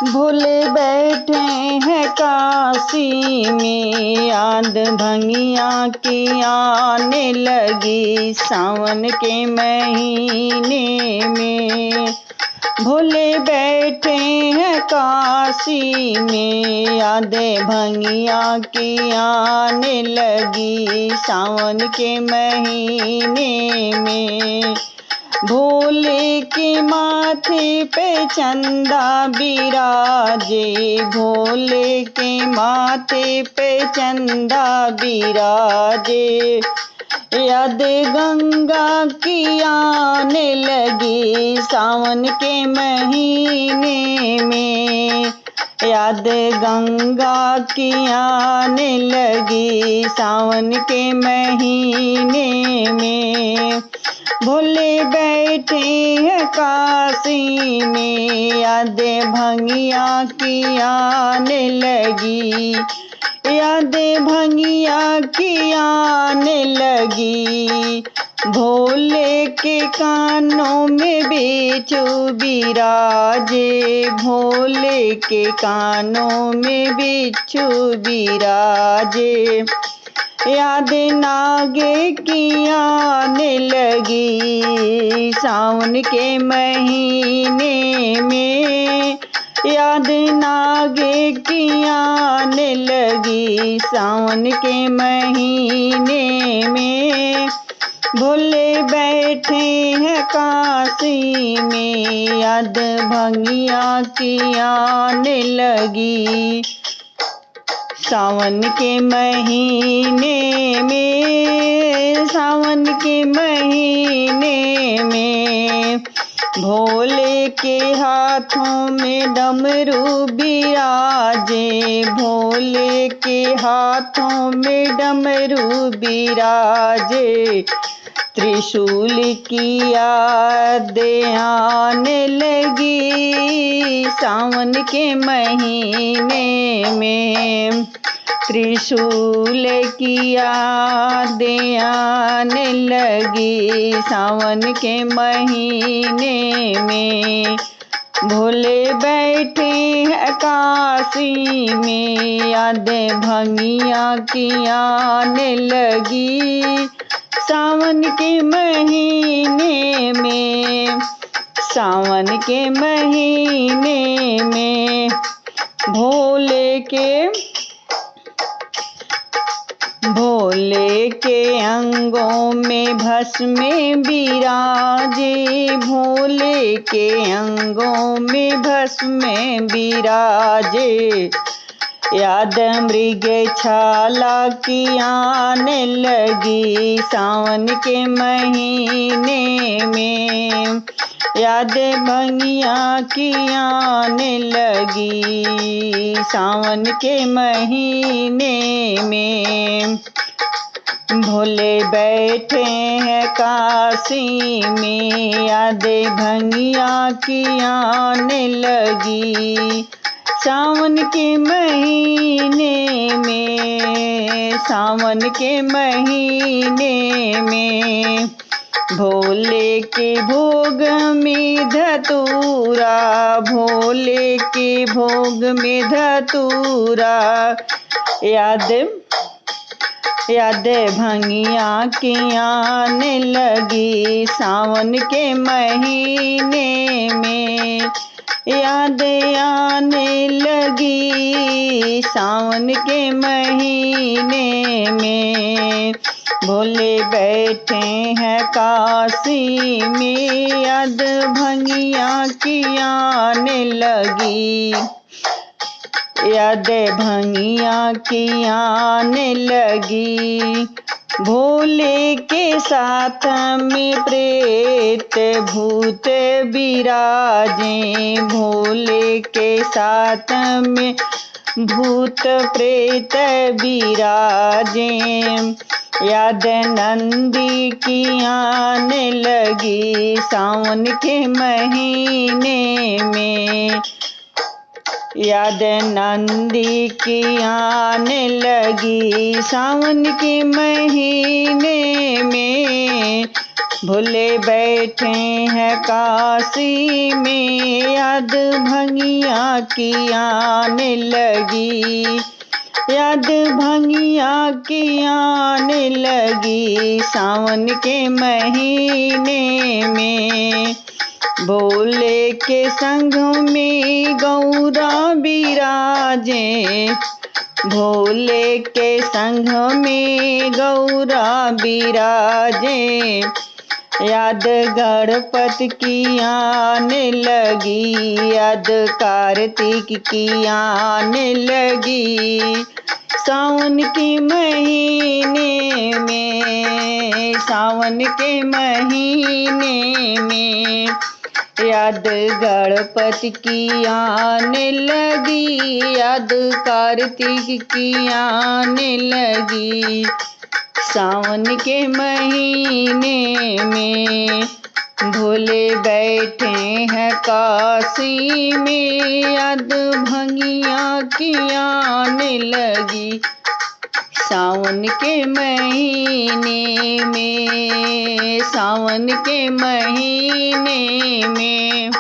भोले बैठे हैं काशी में, याद भंगिया की आने लगी सावन के महीने में। भोले बैठे हैं काशी में, यादें भंगिया की आने लगी सावन के महीने में। भोले के माथे पे चंदा बिराजे, भोले के माथे पे चंदा बिराजे। याद गंगा की आने लगी सावन के महीने में, याद गंगा की आने लगी सावन के महीने में। भोले बैठे हैं काशी में, यादें भंगिया की आने लगी, यादें भंगिया की आने लगी। भोले के कानों में बिच्छू बिराजे, भोले के कानों में बिच्छू बिराजे। याद नागे की आने लगी सावन के महीने में, याद नागे की आने लगी सावन के महीने में। भोले बैठे हैं काशी में, याद भंगिया की आने लगी सावन के महीने में, सावन के महीने में। भोले के हाथों में डमरू बिराजे, भोले के हाथों में डमरू बिराजे। त्रिशूल की यादें आने लगी सावन के महीने में, त्रिशूल की यादें आने लगी सावन के महीने में। भोले बैठे हैं काशी में, यादें भंगिया की आने लगी सावन के महीने में, सावन के महीने में। भोले के अंगों में भस्म बिराजे, भोले के अंगों में भस्म बिराजे। याद मृग छाला की आने लगी सावन के महीने में, याद भंगिया की आने लगी सावन के महीने में। भोले बैठे हैं काशी में, याद भंगिया की आने लगी सावन के महीने में, सावन के महीने में। भोले के भोग में धतूरा, भोले के भोग में धतूरा। याद भंगिया की आने लगी सावन के महीने में, याद आने लगी सावन के महीने में। भोले बैठे हैं काशी में, याद भंगिया की आने लगी, याद भंगिया की आने लगी। भोले के साथ में प्रेत भूत बिराजे, भोले के साथ में भूत प्रेत बिराजे। याद नंदी की आने लगी सावन के महीने में, याद नंदी की आने लगी सावन के महीने में। भोले बैठे हैं काशी में, याद भंगिया की आने लगी, याद भंगिया की आने लगी। सावन के महीने में भोले के संग में गौरा बिराजे, भोले के संग में गौरा बिराजे। याद गणपति की आने लगी, याद कार्तिक की आने लगी। सावन के महीने में, सावन के महीने में याद गणपति की आने लगी, याद कार्तिक की आने लगी। सावन के महीने में भोले बैठे हैं काशी में, याद भंगिया की आने लगी। सावन के महीने में, सावन के महीने में।